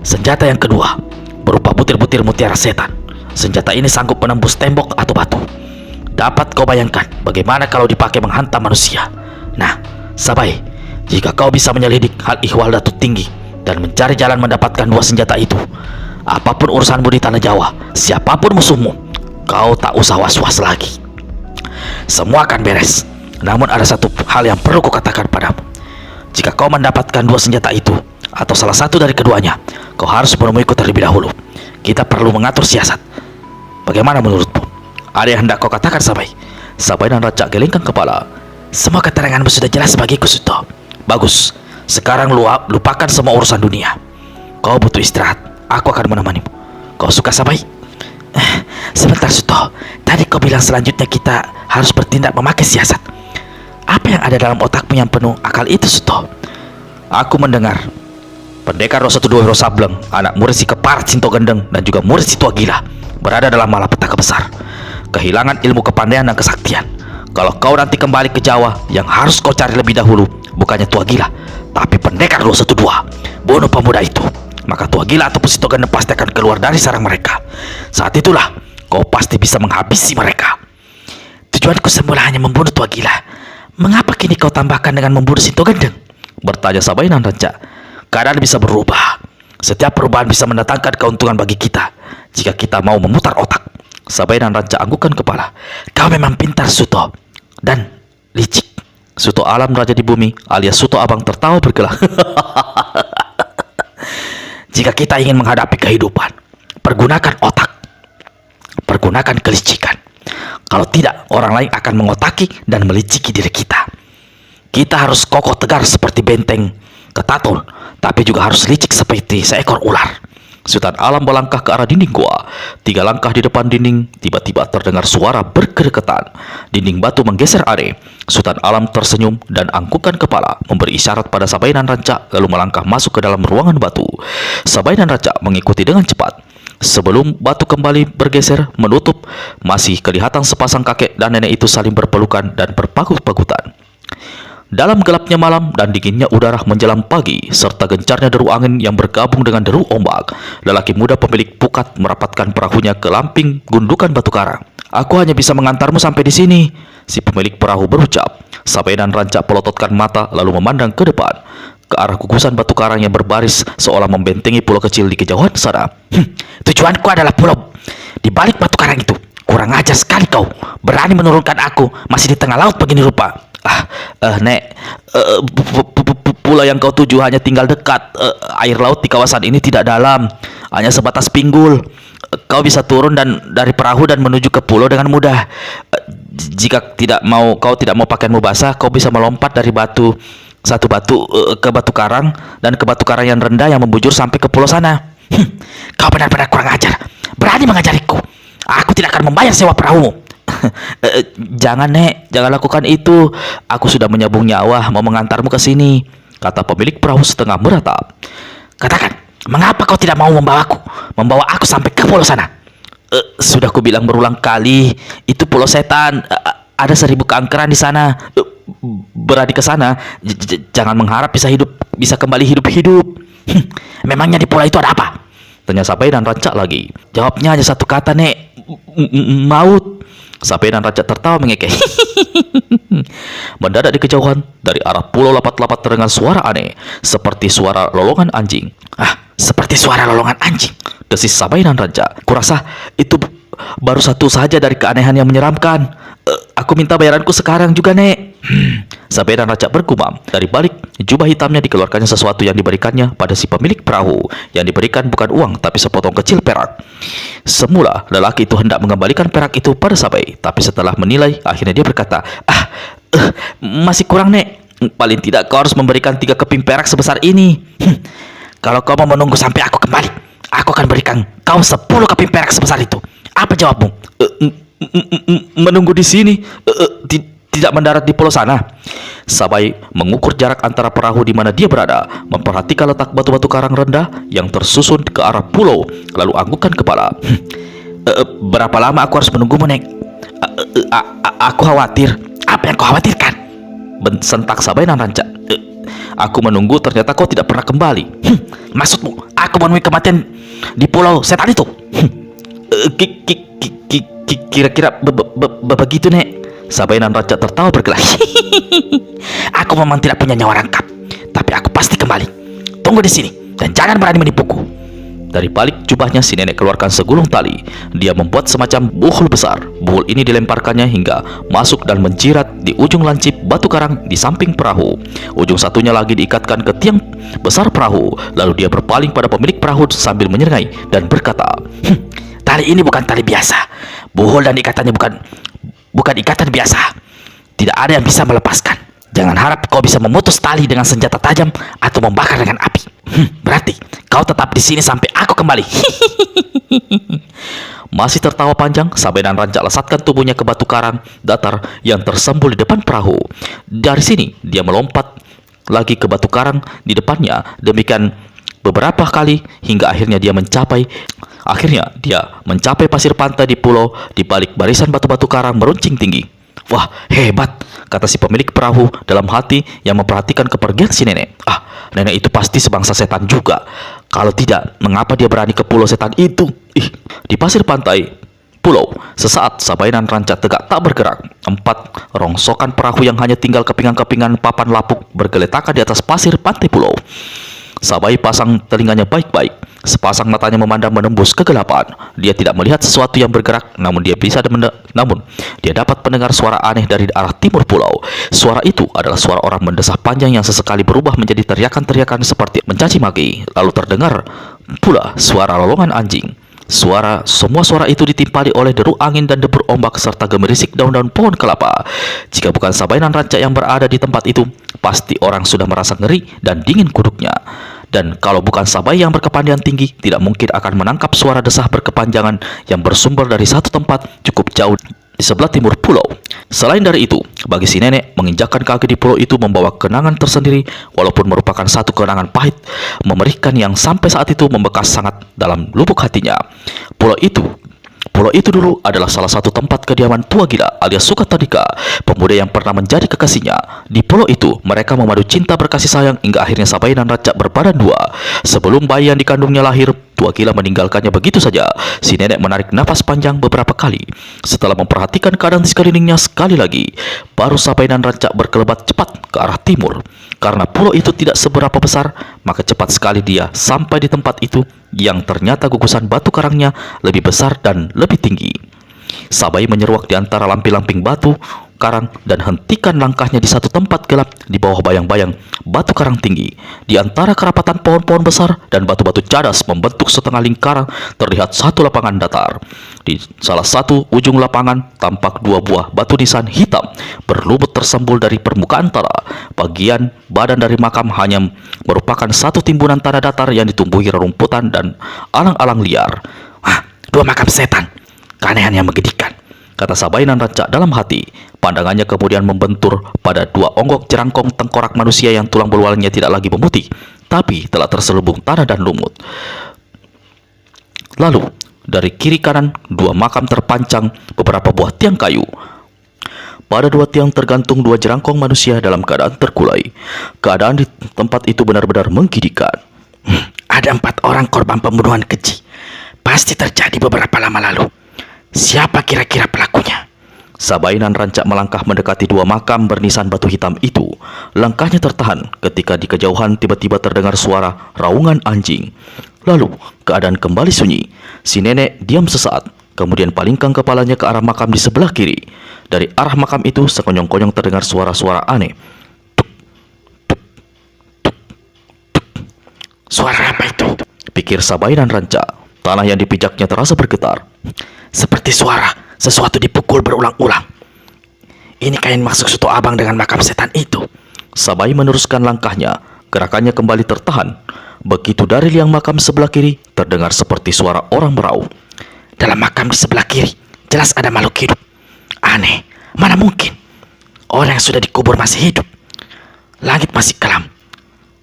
Senjata yang kedua berupa butir-butir mutiara setan. Senjata ini sanggup menembus tembok atau batu. Dapat kau bayangkan bagaimana kalau dipakai menghantam manusia. Nah, Sabai, jika kau bisa menyelidik hal ihwal Datuk Tinggi dan mencari jalan mendapatkan dua senjata itu, apapun urusanmu di tanah Jawa, siapapun musuhmu, kau tak usah was-was lagi. Semua akan beres. Namun ada satu hal yang perlu kukatakan padamu. Jika kau mendapatkan dua senjata itu, atau salah satu dari keduanya, kau harus menemuiku terlebih dahulu. Kita perlu mengatur siasat. Bagaimana menurutmu? Ada yang hendak kau katakan, Sabai? Sabainan Ranca gelengkan kepala. Semua keteranganmu sudah jelas bagiku, Suto. Bagus. Sekarang lupakan semua urusan dunia. Kau butuh istirahat. Aku akan menemanimu. Kau suka, Sabai? Sebentar, Suto. Tadi kau bilang selanjutnya kita harus bertindak memakai siasat. Apa yang ada dalam otakmu yang penuh akal itu, Suto? Aku mendengar Pendekar Rosa Tuduh Hero Sableng, anak murid si Keparat Sinto Gendeng, dan juga murid si Tua Gila berada dalam malapetaka besar, kehilangan ilmu kepandaian dan kesaktian. Kalau kau nanti kembali ke Jawa, yang harus kau cari lebih dahulu bukannya Tua Gila, tapi Pendekar 212. Bunuh pemuda itu, maka Tua Gila atau Sinto Gendeng pasti akan keluar dari sarang mereka. Saat itulah kau pasti bisa menghabisi mereka. Tujuanku semula hanya membunuh Tua Gila. Mengapa kini kau tambahkan dengan membunuh Sinto Gendeng? Bertanya Sabainan Ranca. Keadaan bisa berubah. Setiap perubahan bisa mendatangkan keuntungan bagi kita jika kita mau memutar otak. Sabainan Ranca anggukkan kepala. Kau memang pintar, Suto, dan licik. Suto Alam Raja di Bumi alias Suto Abang tertawa bergelak. Jika kita ingin menghadapi kehidupan, pergunakan otak, pergunakan kelicikan. Kalau tidak, orang lain akan mengotaki dan meliciki diri kita. Kita harus kokoh tegar seperti benteng Ketaton, tapi juga harus licik seperti seekor ular. Sultan Alam melangkah ke arah dinding gua. 3 langkah di depan dinding, tiba-tiba terdengar suara berkedekatan. Dinding batu menggeser aneh. Sultan Alam tersenyum dan angkukan kepala, memberi isyarat pada Sabainan Ranca, lalu melangkah masuk ke dalam ruangan batu. Sabainan Ranca mengikuti dengan cepat. Sebelum batu kembali bergeser menutup, masih kelihatan sepasang kakek dan nenek itu saling berpelukan dan berpagut-pagutan. Dalam gelapnya malam dan dinginnya udara menjelang pagi, serta gencarnya deru angin yang bergabung dengan deru ombak, lelaki muda pemilik pukat merapatkan perahunya ke lamping gundukan batu karang. Aku hanya bisa mengantarmu sampai di sini, si pemilik perahu berucap. Sabainan Ranca pelototkan mata lalu memandang ke depan. ke arah gugusan batu karang yang berbaris seolah membentengi pulau kecil di kejauhan sana. Tujuanku adalah pulau di balik batu karang itu. Kurang ajar sekali kau, berani menurunkan aku masih di tengah laut begini rupa. Nek, pulau yang kau tuju hanya tinggal dekat. Air laut di kawasan ini tidak dalam, hanya sebatas pinggul. Kau bisa turun dari perahu dan menuju ke pulau dengan mudah. Jika kau tidak mau pakaianmu basah, kau bisa melompat dari satu batu ke batu karang dan ke batu karang yang rendah yang membujur sampai ke pulau sana. Kau benar-benar kurang ajar, berani mengajariku. Aku tidak akan membayar sewa perahumu. Jangan, Nek, jangan lakukan itu. Aku sudah menyambung nyawa mau mengantarmu ke sini, kata pemilik perahu setengah meratap. Katakan, mengapa kau tidak mau membawa aku sampai ke pulau sana? Sudah kubilang berulang kali, itu pulau setan. Ada 1000 keangkeran di sana. Berani ke sana, jangan mengharap bisa kembali hidup-hidup. Memangnya di pulau itu ada apa? Tanya Sabai dan Rancak lagi. Jawabnya hanya satu kata, Nek. Maut. Sabai dan Rancak tertawa mengekeh. Mendadak di kejauhan, dari arah pulau lapat-lapat terdengar suara aneh, seperti suara lolongan anjing. Seperti suara lolongan anjing, desis Sabai dan Rancak. Kurasa itu baru satu saja dari keanehan yang menyeramkan. Aku minta bayaranku sekarang juga, Nek. Sabai dan Rancak bergumam. Dari balik jubah hitamnya dikeluarkannya sesuatu yang diberikannya pada si pemilik perahu. Yang diberikan bukan uang, tapi sepotong kecil perak. Semula lelaki itu hendak mengembalikan perak itu pada Sabai, tapi setelah menilai, akhirnya dia berkata, masih kurang, Nek. Paling tidak kau harus memberikan 3 keping perak sebesar ini. Kalau kau mau menunggu sampai aku kembali, aku akan berikan kau 10 keping perak sebesar itu. Apa jawabmu? Menunggu di sini, tidak mendarat di pulau sana. Sabai mengukur jarak antara perahu di mana dia berada, memperhatikan letak batu-batu karang rendah yang tersusun ke arah pulau, lalu anggukkan kepala. Berapa lama aku harus menunggumu, Nek? Aku khawatir. Apa yang kau khawatirkan? Sentak Sabai dan Rancak. Aku menunggu, ternyata kau tidak pernah kembali. Maksudmu, aku menemui kematian di pulau setan itu? Kira-kira begitu, Nek. Sabai dan Rancak tertawa berkelahi. Aku memang tidak punya nyawa rangkap, tapi aku pasti kembali. Tunggu di sini dan jangan berani menipuku. Dari balik jubahnya si nenek keluarkan segulung tali. Dia membuat semacam buhul besar. Buhul ini dilemparkannya hingga masuk dan menjirat di ujung lancip batu karang di samping perahu. Ujung satunya lagi diikatkan ke tiang besar perahu. Lalu dia berpaling pada pemilik perahu sambil menyerengai dan berkata, tali ini bukan tali biasa. Buhul dan ikatannya bukan ikatan biasa. Tidak ada yang bisa melepaskan. Jangan harap kau bisa memutus tali dengan senjata tajam atau membakar dengan api. Berarti kau tetap di sini sampai aku kembali. Masih tertawa panjang, Sabai dan Rancak lesatkan tubuhnya ke batu karang datar yang tersembul di depan perahu. Dari sini dia melompat lagi ke batu karang di depannya. Demikian beberapa kali hingga akhirnya dia mencapai pasir pantai di pulau di balik barisan batu-batu karang meruncing tinggi. Wah, hebat, kata si pemilik perahu dalam hati yang memperhatikan kepergian si nenek. Nenek itu pasti sebangsa setan juga. Kalau tidak, mengapa dia berani ke pulau setan itu? Di pasir pantai pulau, sesaat Sabai dan Rancak tegak tak bergerak. 4 rongsokan perahu yang hanya tinggal kepingan-kepingan papan lapuk bergeletakan di atas pasir pantai pulau. Sabai pasang telinganya baik-baik. Sepasang matanya memandang menembus kegelapan. Dia tidak melihat sesuatu yang bergerak, namun dia dapat mendengar suara aneh dari arah timur pulau. Suara itu adalah suara orang mendesah panjang yang sesekali berubah menjadi teriakan-teriakan seperti mencaci maki. Lalu terdengar pula suara lolongan anjing. Semua suara itu ditimpali oleh deru angin dan debur ombak serta gemerisik daun-daun pohon kelapa. Jika bukan Sabai dan Rancak yang berada di tempat itu, pasti orang sudah merasa ngeri dan dingin kuduknya. Dan kalau bukan Sabai yang berkepandian tinggi, tidak mungkin akan menangkap suara desah berkepanjangan yang bersumber dari satu tempat cukup jauh di sebelah timur pulau. Selain dari itu, bagi si nenek, menginjakkan kaki di pulau itu membawa kenangan tersendiri, walaupun merupakan satu kenangan pahit, memerikan yang sampai saat itu membekas sangat dalam lubuk hatinya. Pulau itu dulu adalah salah satu tempat kediaman Tua Gila alias Sukatadika, pemuda yang pernah menjadi kekasihnya. Di pulau itu, mereka memadu cinta berkasih sayang hingga akhirnya Sabai dan Rancak berbadan dua. Sebelum bayi yang dikandungnya lahir, Tua Gila meninggalkannya begitu saja. Si nenek menarik nafas panjang beberapa kali. Setelah memperhatikan keadaan di sekelilingnya sekali lagi, baru Sabai dan Rancak berkelebat cepat ke arah timur. Karena pulau itu tidak seberapa besar, maka cepat sekali dia sampai di tempat itu yang ternyata gugusan batu karangnya lebih besar dan lebih tinggi. Sabai menyeruak di antara lamping-lamping batu karang dan hentikan langkahnya di satu tempat gelap di bawah bayang-bayang batu karang tinggi. Di antara kerapatan pohon-pohon besar dan batu-batu cadas membentuk setengah lingkaran, terlihat satu lapangan datar. Di salah satu ujung lapangan tampak dua buah batu nisan hitam berlumut tersembul dari permukaan tanah. Bagian badan dari makam hanya merupakan satu timbunan tanah datar yang ditumbuhi rerumputan dan alang-alang liar. Wah, dua makam setan. Keanehan yang menggedikan, kata Sabainan Ranca dalam hati. Pandangannya kemudian membentur pada dua onggok jerangkong tengkorak manusia yang tulang belualnya tidak lagi memutih, tapi telah terselubung tanah dan lumut. Lalu, dari kiri kanan, dua makam terpancang beberapa buah tiang kayu. Pada dua tiang tergantung dua jerangkong manusia dalam keadaan terkulai. Keadaan di tempat itu benar-benar menggigitkan. Ada 4 orang korban pembunuhan keji. Pasti terjadi beberapa lama lalu. Siapa kira-kira pelakunya? Sabainan Ranca melangkah mendekati dua makam bernisan batu hitam itu. Langkahnya tertahan ketika di kejauhan tiba-tiba terdengar suara raungan anjing. Lalu, keadaan kembali sunyi. Si nenek diam sesaat, kemudian palingkan kepalanya ke arah makam di sebelah kiri. Dari arah makam itu sekonyong-konyong terdengar suara-suara aneh. Suara apa itu? Pikir Sabainan Ranca. Tanah yang dipijaknya terasa bergetar. Seperti suara sesuatu dipukul berulang-ulang. Ini kain masuk soto abang dengan makam setan itu. Sabai meneruskan langkahnya. Gerakannya kembali tertahan. Begitu dari liang makam sebelah kiri terdengar seperti suara orang meraung. Dalam makam di sebelah kiri jelas ada makhluk hidup. Aneh, mana mungkin orang yang sudah dikubur masih hidup. Langit masih kelam,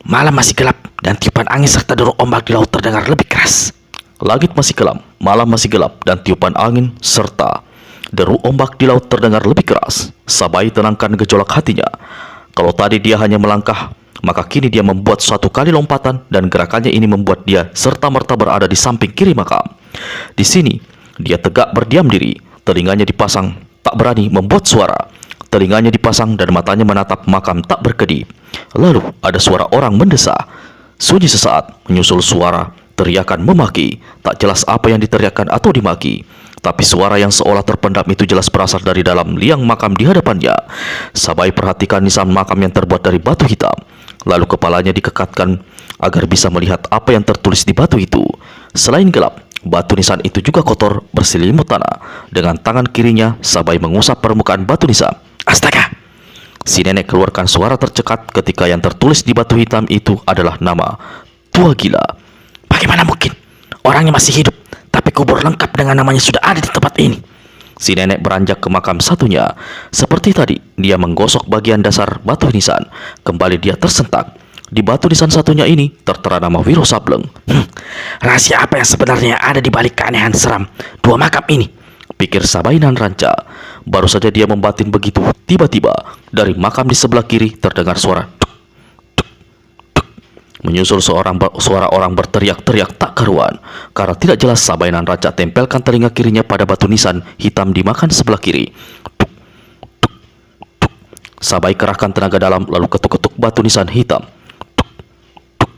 malam masih gelap, dan tiupan angin serta deru ombak di laut terdengar lebih keras. Langit masih kelam, malam masih gelap, dan tiupan angin serta deru ombak di laut terdengar lebih keras. Sabai tenangkan gejolak hatinya. Kalau tadi dia hanya melangkah, maka kini dia membuat suatu kali lompatan, dan gerakannya ini membuat dia serta-merta berada di samping kiri makam. Di sini, dia tegak berdiam diri, telinganya dipasang, tak berani membuat suara. Telinganya dipasang dan matanya menatap makam tak berkedip. Lalu ada suara orang mendesah. Sunyi sesaat, menyusul suara teriakan memaki. Tak jelas apa yang diteriakkan atau dimaki, tapi suara yang seolah terpendam itu jelas berasal dari dalam liang makam di hadapannya. Sabai perhatikan nisan makam yang terbuat dari batu hitam. Lalu kepalanya dikekatkan agar bisa melihat apa yang tertulis di batu itu. Selain gelap, batu nisan itu juga kotor berselimut tanah. Dengan tangan kirinya, Sabai mengusap permukaan batu nisan. Astaga! Si nenek keluarkan suara tercekat ketika yang tertulis di batu hitam itu adalah nama Tua Gila. Bagaimana mungkin? Orangnya masih hidup, tapi kubur lengkap dengan namanya sudah ada di tempat ini. Si nenek beranjak ke makam satunya. Seperti tadi, dia menggosok bagian dasar batu nisan. Kembali dia tersentak. Di batu nisan satunya ini tertera nama Wiro Sableng. Rahasia apa yang sebenarnya ada di balik keanehan seram dua makam ini? Pikir Sabainan Ranca. Baru saja dia membatin begitu, tiba-tiba dari makam di sebelah kiri terdengar suara tuk, tuk, tuk. Menyusul suara orang berteriak-teriak tak karuan. Karena tidak jelas, Sabainan Ranca tempelkan telinga kirinya pada batu nisan hitam di makam sebelah kiri. Tuk, tuk, tuk. Sabai kerahkan tenaga dalam lalu ketuk-ketuk batu nisan hitam. Tuk, tuk,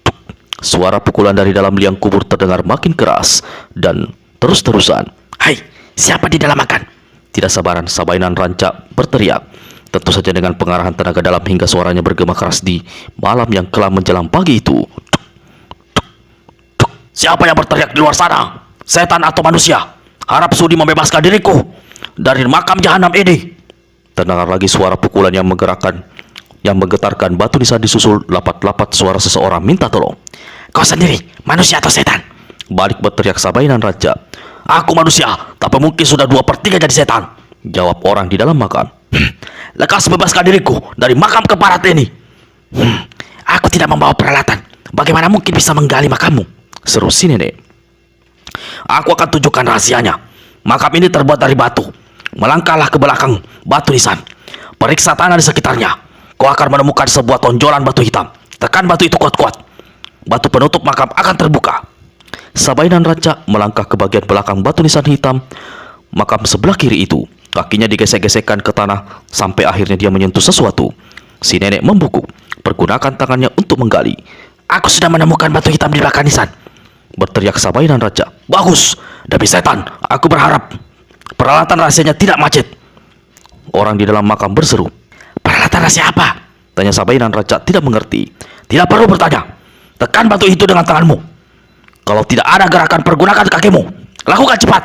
tuk. Suara pukulan dari dalam liang kubur terdengar makin keras dan terus-terusan. Hai, siapa di dalam makam? Tidak sabaran, Sabainan Ranca berteriak. Tentu saja dengan pengarahan tenaga dalam hingga suaranya bergema keras di malam yang kelam menjelang pagi itu. Siapa yang berteriak di luar sana? Setan atau manusia? Harap sudi membebaskan diriku dari makam jahanam ini. Terdengar lagi suara pukulan yang menggetarkan batu nisan disusul lapat-lapat suara seseorang minta tolong. Kau sendiri, manusia atau setan? Balik berteriak Sabainan Ranca. Aku manusia, tapi mungkin sudah 2/3 jadi setan, jawab orang di dalam makam. Lekas bebaskan diriku dari makam keparat ini. Aku tidak membawa peralatan. Bagaimana mungkin bisa menggali makammu? Seru si nenek. Aku akan tunjukkan rahasianya. Makam ini terbuat dari batu. Melangkahlah ke belakang batu nisan. Periksa tanah di sekitarnya. Kau akan menemukan sebuah tonjolan batu hitam. Tekan batu itu kuat-kuat. Batu penutup makam akan terbuka. Sabainan Ranca melangkah ke bagian belakang batu nisan hitam makam sebelah kiri itu. Kakinya digesek-gesekkan ke tanah sampai akhirnya dia menyentuh sesuatu. Si nenek membungkuk. pergunakan tangannya untuk menggali. Aku sudah menemukan batu hitam di belakang nisan. Berteriak Sabainan Raja. Bagus, demi setan, aku berharap peralatan rahasianya tidak macet. Orang di dalam makam berseru. Peralatan rahasia apa? Tanya Sabainan Raja tidak mengerti. Tidak perlu bertanya. Tekan batu itu dengan tanganmu. Kalau tidak ada gerakan, pergunakan kakimu. Lakukan cepat.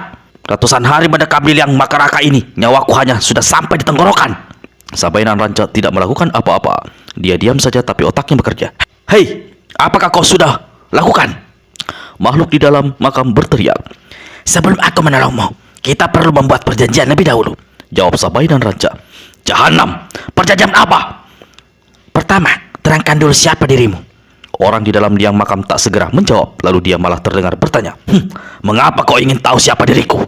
Ratusan hari mendekam di liang makaraka ini, nyawaku hanya sudah sampai di tenggorokan. Sabainan Raja tidak melakukan apa-apa. Dia diam saja tapi otaknya bekerja. Hei, apakah kau sudah lakukan? Makhluk di dalam makam berteriak. Sebelum aku menolongmu, kita perlu membuat perjanjian lebih dahulu. Jawab Sabainan Raja. Jahanam, perjanjian apa? Pertama, terangkan dulu siapa dirimu. Orang di dalam liang makam tak segera menjawab. Lalu dia malah terdengar bertanya. Mengapa kau ingin tahu siapa diriku?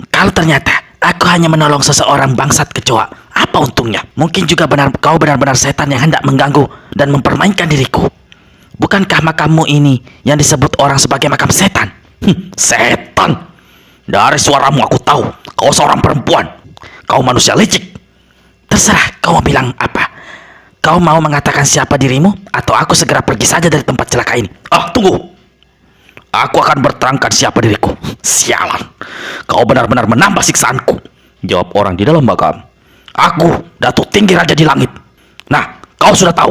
Kalau ternyata aku hanya menolong seseorang bangsat kecoa, apa untungnya? Mungkin juga kau benar-benar setan yang hendak mengganggu dan mempermainkan diriku. Bukankah makammu ini yang disebut orang sebagai makam setan? Setan. Dari suaramu aku tahu kau seorang perempuan. Kau manusia licik. Terserah kau mau bilang apa. Kau mau mengatakan siapa dirimu, atau aku segera pergi saja dari tempat celaka ini? Tunggu. Aku akan berterangkan siapa diriku. Sialan. Kau benar-benar menambah siksaanku. Jawab orang di dalam makam. Aku, Datuk Tinggi Raja di Langit. Nah, kau sudah tahu.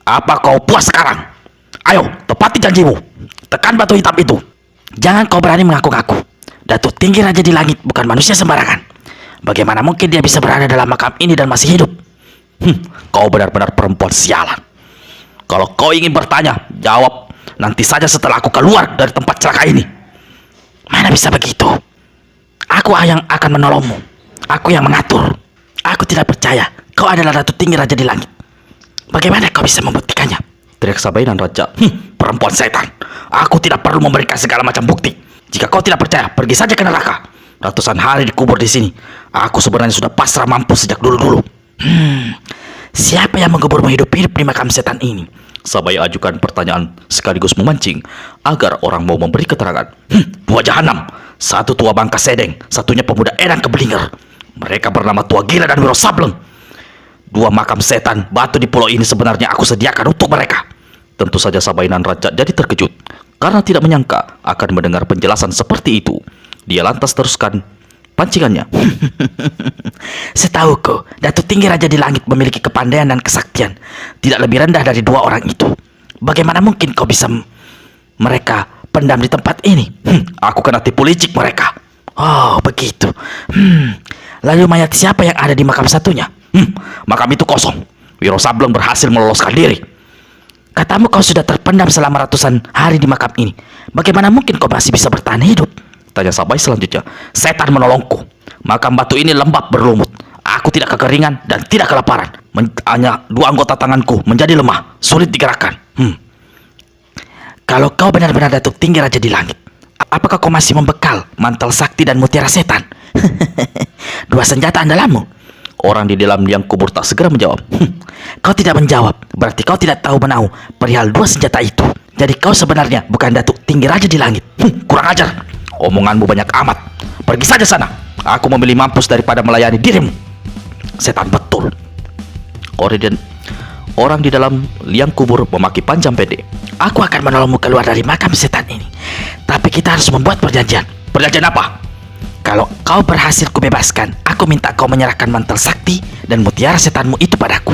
Apa kau puas sekarang? Ayo, tepati janjimu. Tekan batu hitam itu. Jangan kau berani mengaku-ngaku. Datuk Tinggi Raja di Langit bukan manusia sembarangan. Bagaimana mungkin dia bisa berada dalam makam ini dan masih hidup? Kau benar-benar perempuan sialan. Kalau kau ingin bertanya, jawab nanti saja setelah aku keluar dari tempat celaka ini. Mana bisa begitu? Aku yang akan menolongmu. Aku yang mengatur. Aku tidak percaya kau adalah Datuk Tinggi Raja di Langit. Bagaimana kau bisa membuktikannya? Teriak Sabainan Raja. Perempuan setan. Aku tidak perlu memberikan segala macam bukti. Jika kau tidak percaya, pergi saja ke neraka. Ratusan hari dikubur di sini. Aku sebenarnya sudah pasrah mampus sejak dulu-dulu. Siapa yang menguburmu hidup-hidup di makam setan ini? Sabai ajukan pertanyaan sekaligus memancing agar orang mau memberi keterangan. Dua jahanam. Satu tua bangka sedeng, satunya pemuda edan keblinger. Mereka bernama Tua Gila dan Wiro Sableng. Dua makam setan batu di pulau ini sebenarnya aku sediakan untuk mereka. Tentu saja Sabainan Raja jadi terkejut karena tidak menyangka akan mendengar penjelasan seperti itu. Dia lantas teruskan pancingannya. Setahuku, Datuk Tinggi Raja di Langit memiliki kepandaian dan kesaktian tidak lebih rendah dari dua orang itu. Bagaimana mungkin kau bisa mereka pendam di tempat ini? Aku kena tipu licik mereka. Oh, begitu. Lalu mayat siapa yang ada di makam satunya? Makam itu kosong. Wiro Sableng berhasil meloloskan diri. Katamu kau sudah terpendam selama ratusan hari di makam ini. Bagaimana mungkin kau masih bisa bertahan hidup? Tanya Sabai selanjutnya. Setan menolongku. Makam batu ini lembab berlumut. Aku tidak kekeringan dan tidak kelaparan. Hanya dua anggota tanganku menjadi lemah, sulit digerakkan. Kalau kau benar-benar Datuk Tinggi Raja di Langit, apakah kau masih membekal mantel sakti dan mutiara setan? Dua senjata andalanmu. Orang di dalam liang kubur tak segera menjawab. Kau tidak menjawab, berarti kau tidak tahu menahu perihal dua senjata itu. Jadi kau sebenarnya bukan Datuk Tinggi Raja di Langit. Kurang ajar. Omonganmu banyak amat. Pergi saja sana. Aku memilih mampus daripada melayani dirimu. Setan betul. Orang di dalam liang kubur memaki panjang pendek. Aku akan menolongmu keluar dari makam setan ini. Tapi kita harus membuat perjanjian. Perjanjian apa? Kalau kau berhasil kubebaskan, aku minta kau menyerahkan mantel sakti dan mutiara setanmu itu padaku.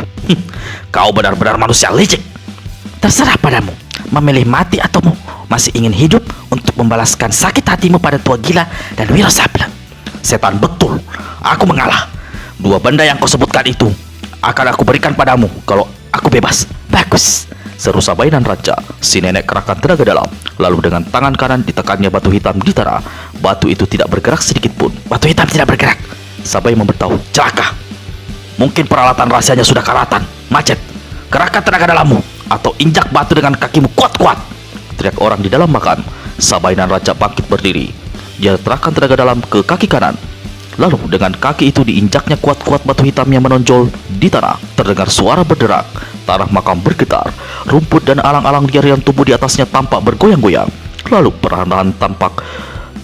Kau benar-benar manusia licik. Terserah padamu, memilih mati atau masih ingin hidup untuk membalaskan sakit hatimu pada Tua Gila dan Wiro Sableng. Setan betul, aku mengalah. Dua benda yang kau sebutkan itu akan aku berikan padamu kalau aku bebas. Bagus, seru Sabainan Raja. Si nenek kerahkan tenaga dalam. Lalu dengan tangan kanan ditekannya batu hitam di tanah. Batu itu tidak bergerak sedikit pun. Batu hitam tidak bergerak. Sabai memberitahu. Celaka. Mungkin peralatan rahasianya sudah karatan, macet. Kerahkan tenaga dalammu atau injak batu dengan kakimu kuat-kuat. Teriak orang di dalam makam. Sabainan Raja bangkit berdiri. Dia terahkan tenaga dalam ke kaki kanan. Lalu dengan kaki itu diinjaknya kuat-kuat batu hitam yang menonjol di tanah. Terdengar suara berderak. Tanah makam bergetar. Rumput dan alang-alang liar yang tumbuh di atasnya tampak bergoyang-goyang. Lalu perlahan-lahan tampak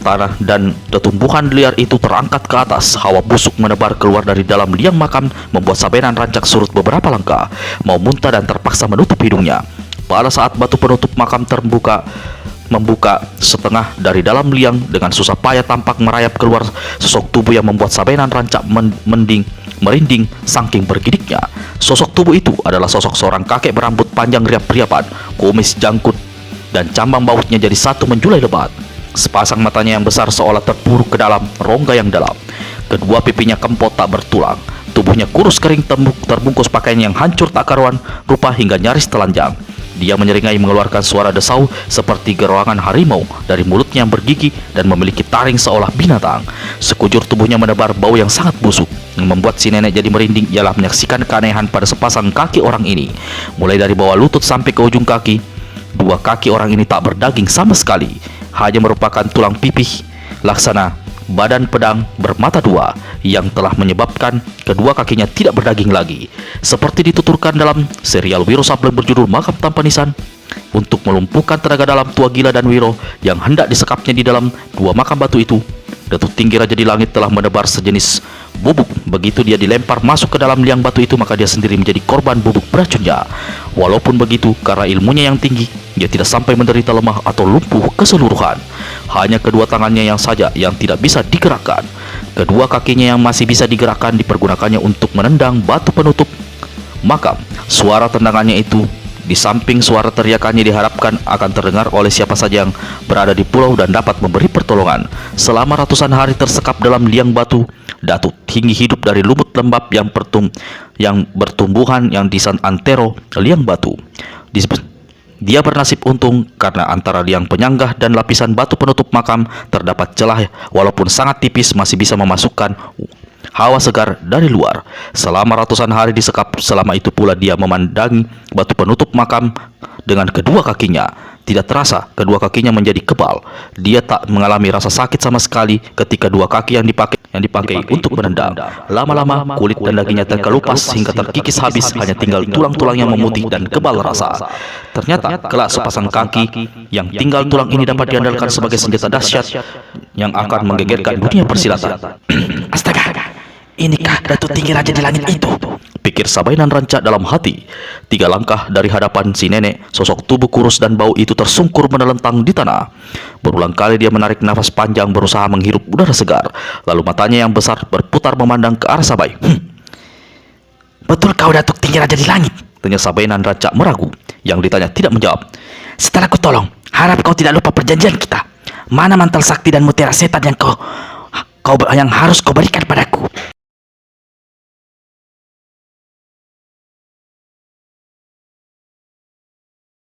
tanah dan tumbuhan liar itu terangkat ke atas. Hawa busuk menebar keluar dari dalam liang makam, membuat Sabenan Rancak surut beberapa langkah, mau muntah dan terpaksa menutup hidungnya. Pada saat batu penutup makam membuka setengah dari dalam liang, dengan susah payah tampak merayap keluar sosok tubuh yang membuat Sabenan Rancak merinding saking bergediknya. Sosok tubuh itu adalah sosok seorang kakek berambut panjang riap-riapan, kumis jangkut, dan cambang bautnya jadi satu menjulai lebat. Sepasang matanya yang besar seolah terpuruk ke dalam rongga yang dalam. Kedua pipinya kempot tak bertulang. Tubuhnya kurus kering terbungkus pakaian yang hancur tak karuan rupa hingga nyaris telanjang. Dia menyeringai mengeluarkan suara desau seperti geroangan harimau dari mulutnya yang bergigi dan memiliki taring seolah binatang. Sekujur tubuhnya menebar bau yang sangat busuk. Yang membuat si nenek jadi merinding ialah menyaksikan keanehan pada sepasang kaki orang ini. Mulai dari bawah lutut sampai ke ujung kaki, dua kaki orang ini tak berdaging sama sekali, hanya merupakan tulang pipih laksana badan pedang bermata dua yang telah menyebabkan kedua kakinya tidak berdaging lagi. Seperti dituturkan dalam serial Wiro Sableng berjudul Makam Tanpa Nisan, untuk melumpuhkan tenaga dalam tua gila dan Wiro yang hendak disekapnya di dalam dua makam batu itu, Datuk Tinggi Raja di Langit telah menebar sejenis bubuk. Begitu dia dilempar masuk ke dalam liang batu itu, maka dia sendiri menjadi korban bubuk beracunnya. Walaupun begitu, karena ilmunya yang tinggi, dia tidak sampai menderita lemah atau lumpuh keseluruhan. Hanya kedua tangannya yang saja yang tidak bisa digerakkan. Kedua kakinya yang masih bisa digerakkan dipergunakannya untuk menendang batu penutup makam. Suara tendangannya itu, di samping suara teriakannya, diharapkan akan terdengar oleh siapa saja yang berada di pulau dan dapat memberi pertolongan. Selama ratusan hari tersekap dalam liang batu, Datuk Tinggi hidup dari lumut lembab yang bertumbuhan yang di antero liang batu. Dia bernasib untung karena antara liang penyanggah dan lapisan batu penutup makam terdapat celah, walaupun sangat tipis masih bisa memasukkan hawa segar dari luar. Selama ratusan hari disekap, selama itu pula dia memandangi batu penutup makam dengan kedua kakinya. Tidak terasa kedua kakinya menjadi kebal. Dia tak mengalami rasa sakit sama sekali ketika dua kaki yang dipakai untuk menendang. Lama-lama kulit dan dagingnya terkelupas hingga terkikis habis, hanya tinggal tulang-tulang yang memutih dan kebal rasa. Ternyata kelak sepasang kaki yang tinggal tulang ini dapat diandalkan sebagai senjata dahsyat yang akan menggegerkan dunia persilatan. Astaga, inikah Datuk Tinggi Raja di Langit itu? Pikir Sabenan Rancak dalam hati. 3 langkah dari hadapan si nenek, sosok tubuh kurus dan bau itu tersungkur menelentang di tanah. Berulang kali dia menarik nafas panjang berusaha menghirup udara segar. Lalu matanya yang besar berputar memandang ke arah Sabai. Betul kau Datuk Tinggi Raja di Langit? Tanya Sabenan Rancak meragu. Yang ditanya tidak menjawab. Setelah ku tolong, harap kau tidak lupa perjanjian kita. Mana mantel sakti dan mutiara setan yang harus kau berikan padaku?